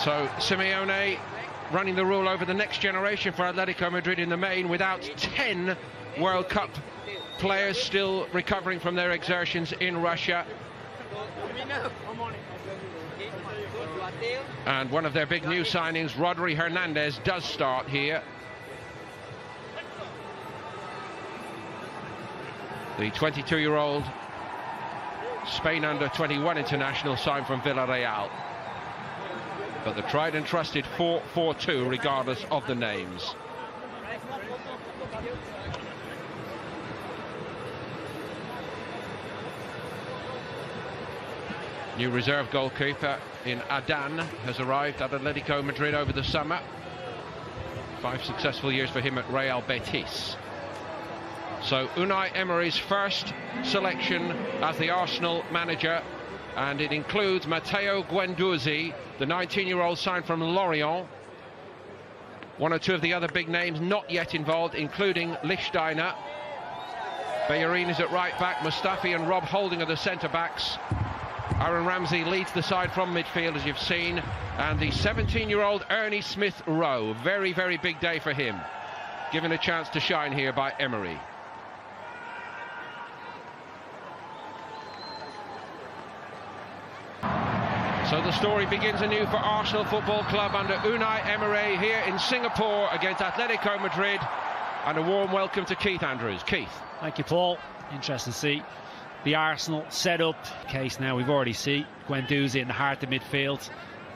So Simeone running the rule over the next generation for Atletico Madrid in the main, without 10 World Cup players still recovering from their exertions in Russia. And one of their big new signings, Rodri Hernandez, does start here. The 22-year-old Spain under-21 international signed from Villarreal. But the tried and trusted 4-4-2 regardless of the names. New reserve goalkeeper in Adan has arrived at Atletico Madrid over the summer. 5 successful years for him at Real Betis. So Unai Emery's first selection as the Arsenal manager, and it includes Matteo Guendouzi, the 19-year-old signed from Lorient. One or two of the other big names not yet involved, including Lichtsteiner. Bellerin is at right back, Mustafi and Rob Holding are the centre-backs. Aaron Ramsey leads the side from midfield, as you've seen, and the 17-year-old Ernie Smith Rowe. Very, very big day for him, given a chance to shine here by Emery. So the story begins anew for Arsenal Football Club under Unai Emery here in Singapore against Atletico Madrid. And a warm welcome to Keith Andrews. Keith. Thank you, Paul. Interesting to see the Arsenal set-up case now. We've already seen Guendouzi in the heart of midfield.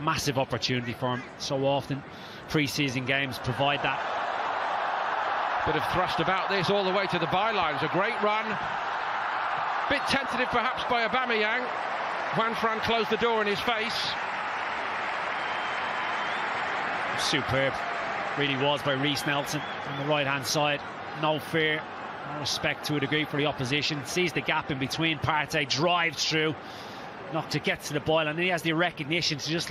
Massive opportunity for him. So often pre-season games provide that. Bit of thrust about this all the way to the bylines. A great run. Bit tentative perhaps by Aubameyang. Juan Fran closed the door in his face. Superb. Really was by Reiss Nelson on the right-hand side. No fear, no respect to a degree for the opposition. Sees the gap in between. Partey drives through. Not to get to the ball, and then he has the recognition to just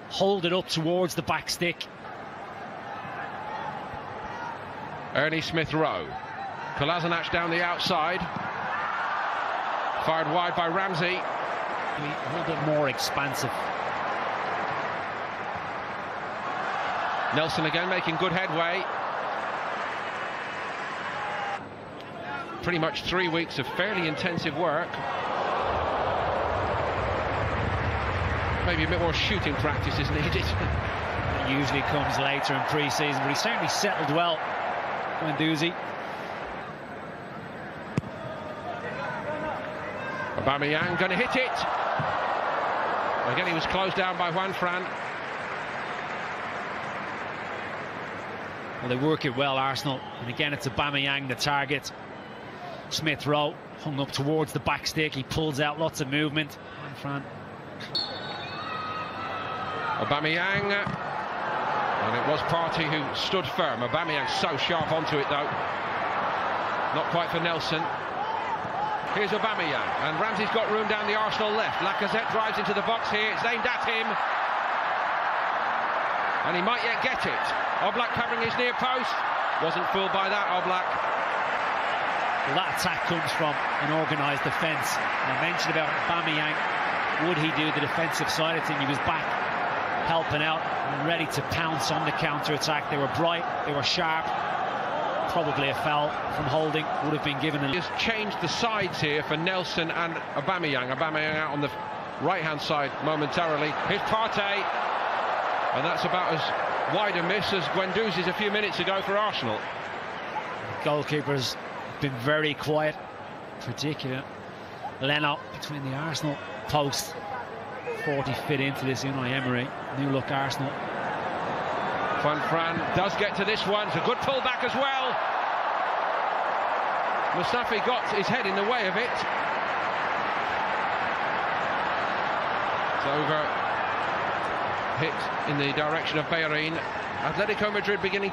hold it up towards the back stick. Ernie Smith Rowe. Kolasinac down the outside. Fired wide by Ramsey. A little bit more expansive. Nelson again making good headway. Pretty much 3 weeks of fairly intensive work. Maybe a bit more shooting practice is needed. It usually comes later in pre-season, but he certainly settled well. Guendouzi. Aubameyang going to hit it. Again, he was closed down by Juan Fran. Well, they work it well, Arsenal. And again, it's Aubameyang the target. Smith Rowe hung up towards the back stick. He pulls out lots of movement. Juan Fran. Aubameyang. And it was Partey who stood firm. Aubameyang so sharp onto it, though. Not quite for Nelson. Here's Aubameyang, and Ramsey's got room down the Arsenal left. Lacazette drives into the box here, it's aimed at him. And he might yet get it. Oblak covering his near post. Wasn't fooled by that, Oblak. Well, that attack comes from an organised defence. I mentioned about Aubameyang. Would he do the defensive side of things? He was back helping out and ready to pounce on the counter-attack. They were bright, they were sharp. Probably a foul from Holding would have been given. Just changed the sides here for Nelson and Aubameyang. Aubameyang out on the right-hand side momentarily. Here's Partey, and that's about as wide a miss as Guendouzi's a few minutes ago for Arsenal. The goalkeeper's been very quiet, particularly Leno between the Arsenal posts. 40 fit into this Unai Emery new look Arsenal. Juan Fran does get to this one. It's a good pullback as well. Mustafi got his head in the way of it. It's over. Hit in the direction of Bellerin. Atletico Madrid beginning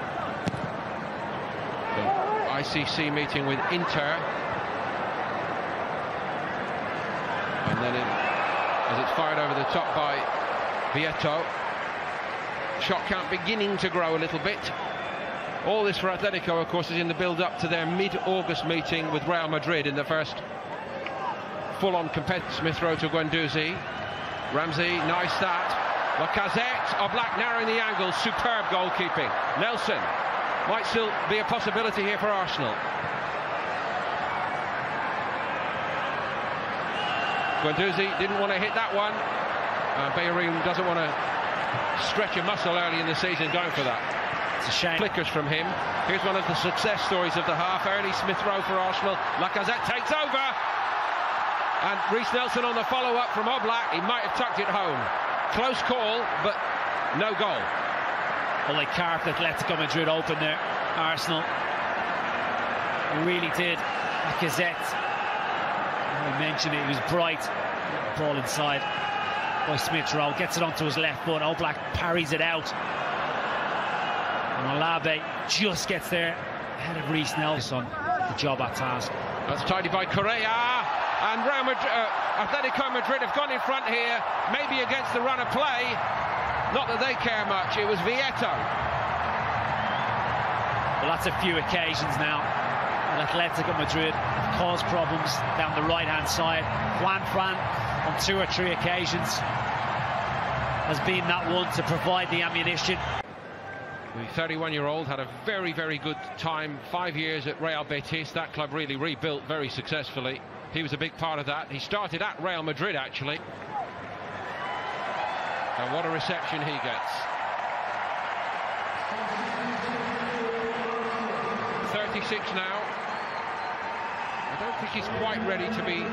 the ICC meeting with Inter. And then as it's fired over the top by Vieto. Shot count beginning to grow a little bit. All this for Atletico, of course, is in the build-up to their mid-August meeting with Real Madrid in the first full-on competitive. Smith Rowe to Guendouzi. Ramsey, nice start. Lacazette, Oblak narrowing the angle, superb goalkeeping. Nelson might still be a possibility here for Arsenal. Guendouzi didn't want to hit that one. Bellerin doesn't want to stretch a muscle early in the season going for that. It's a shame. Flickers from him. Here's one of the success stories of the half. Early Smith Rowe for Arsenal. Lacazette takes over. And Reiss Nelson on the follow-up from Oblak. He might have tucked it home. Close call, but no goal. Well, they carved Atletico Madrid open there, Arsenal. They really did. Lacazette, I mentioned it, he was bright. Ball inside by Smith Rowe, gets it onto his left foot. Oblak parries it out. And Olabe just gets there ahead of Reiss Nelson. The job at task. That's tidied by Correa. And Atletico Madrid have gone in front here, maybe against the run of play. Not that they care much, it was Vieto. Well, that's a few occasions now. And Atletico Madrid have caused problems down the right-hand side. Juan Fran, on 2 or 3 occasions, has been that one to provide the ammunition. The 31-year-old had a very, very good time, 5 years at Real Betis. That club really rebuilt very successfully. He was a big part of that. He started at Real Madrid, actually. And what a reception he gets. 36 now. I don't think he's quite ready to be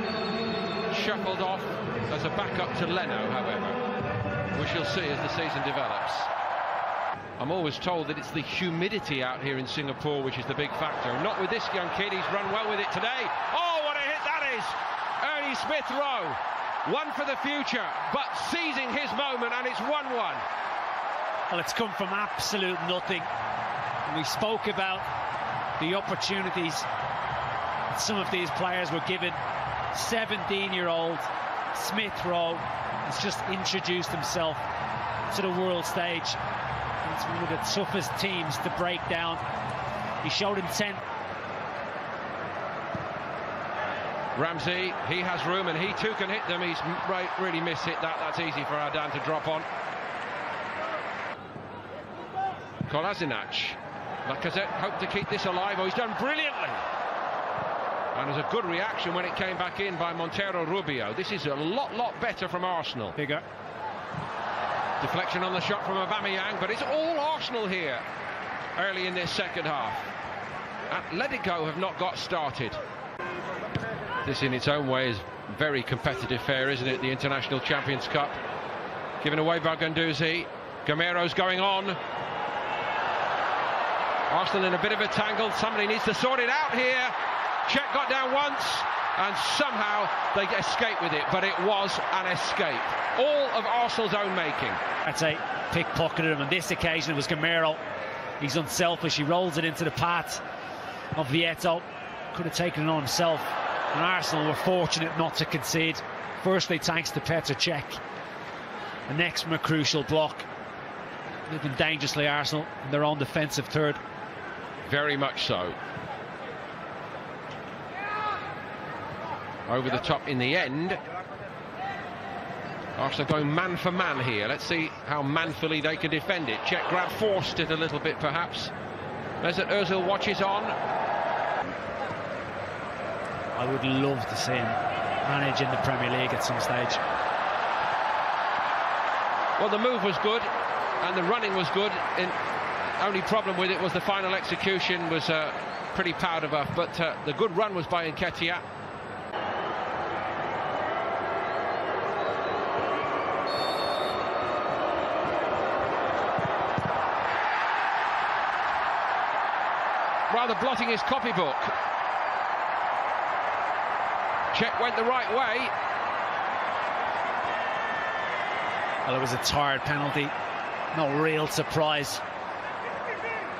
shuffled off as a backup to Leno, however. We shall see as the season develops. I'm always told that it's the humidity out here in Singapore which is the big factor. Not with this young kid. He's run well with it today. Oh, what a hit that is! Ernie Smith Rowe. One for the future, but seizing his moment, and it's 1-1. Well, it's come from absolute nothing. And we spoke about the opportunities that some of these players were given. 17-year-old Smith Rowe has just introduced himself to the world stage. It's one of the toughest teams to break down. He showed intent. Ramsey, he has room and he too can hit them. He's really mishit that. That's easy for Adan to drop on. Kolasinac. Lacazette hoped to keep this alive. Oh, he's done brilliantly. And there's a good reaction when it came back in by Montero Rubio. This is a lot better from Arsenal. Bigger. Deflection on the shot from Aubameyang, but it's all Arsenal here early in this second half. Atletico have not got started. This in its own way is very competitive fare, isn't it? The International Champions Cup. Given away by Guendouzi. Gamero's going on. Arsenal in a bit of a tangle. Somebody needs to sort it out here. Czech got down once and somehow they escape with it, but it was an escape. All of Arsenal's own making. I'd say pickpocketed him. On this occasion it was Gamero. He's unselfish. He rolls it into the path of Vieto. Could have taken it on himself. And Arsenal were fortunate not to concede. Firstly, thanks to Petr Cech. The next from a crucial block. Living dangerously, Arsenal, in their own defensive third. Very much so. Over the top in the end. Arsenal going man for man here. Let's see how manfully they can defend it. Czech grab forced it a little bit, perhaps. Mesut Ozil watches on. I would love to see him manage in the Premier League at some stage. Well, the move was good and the running was good. Only problem with it was the final execution was pretty powder buff, but the good run was by Nketiah. Rather blotting his copybook. Czech went the right way. Well, it was a tired penalty. No real surprise.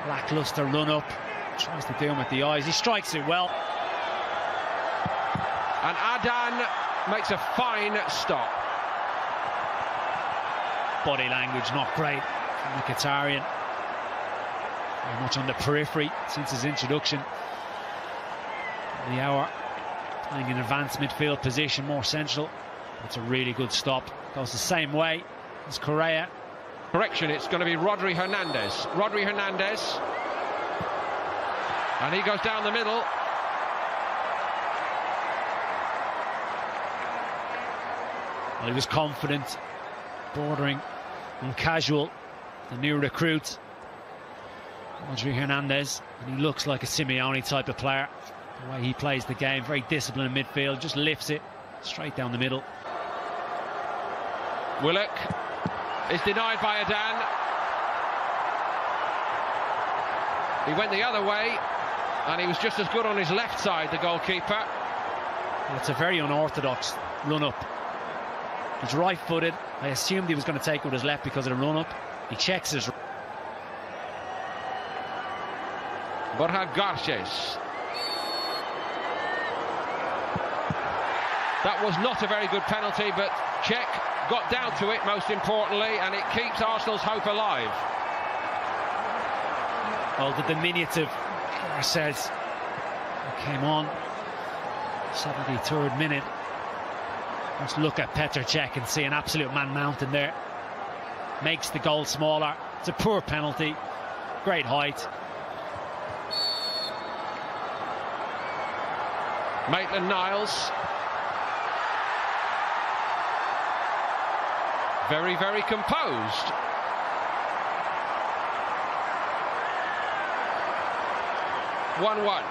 Lackluster run up. Tries to do him with the eyes. He strikes it well. And Adan makes a fine stop. Body language not great from the Qatarian. Very much on the periphery since his introduction. The hour playing an advanced midfield position, more central. It's a really good stop. Goes the same way as Correa. Correction, it's going to be Rodri Hernandez. Rodri Hernandez. And he goes down the middle. Well, he was confident, bordering on casual, the new recruit, Rodri Hernandez, and he looks like a Simeone type of player. The way he plays the game, very disciplined in midfield, just lifts it straight down the middle. Willock is denied by Adan. He went the other way, and he was just as good on his left side, the goalkeeper. Well, it's a very unorthodox run-up. He's right-footed. I assumed he was going to take it with his left because of the run-up. He checks his... Borja Garces. That was not a very good penalty, but Czech got down to it, most importantly, and it keeps Arsenal's hope alive. Well, the diminutive Garces came on 73rd minute. Let's look at Petr Cech and see an absolute man mountain there. Makes the goal smaller. It's a poor penalty. Great height. Maitland-Niles. Very, very composed. One-one.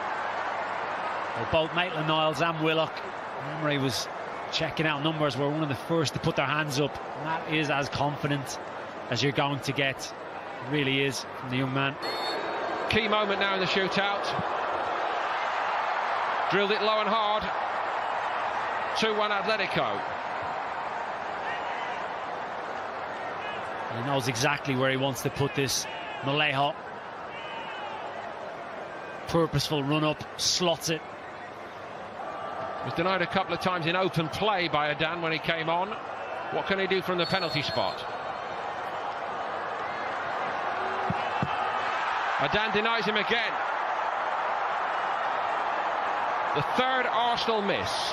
Well, both Maitland-Niles and Willock, Emery was checking out numbers, were one of the first to put their hands up. And that is as confident as you're going to get. It really is from the young man. Key moment now in the shootout. Drilled it low and hard. 2-1 Atletico. He knows exactly where he wants to put this. Malejo. Purposeful run-up, slots it. Was denied a couple of times in open play by Adan when he came on. What can he do from the penalty spot? Adan denies him again. The third Arsenal miss.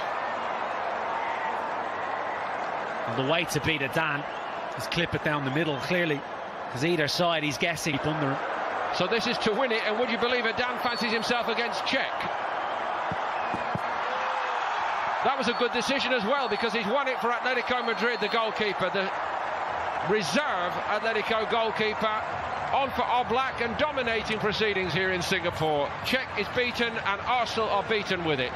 And the way to beat Adan is clip it down the middle, clearly, because either side he's guessing under. So this is to win it, and would you believe Adan fancies himself against Czech? That was a good decision as well, because he's won it for Atletico Madrid, the goalkeeper, the reserve Atletico goalkeeper, on for Oblak and dominating proceedings here in Singapore. Czech is beaten and Arsenal are beaten with it.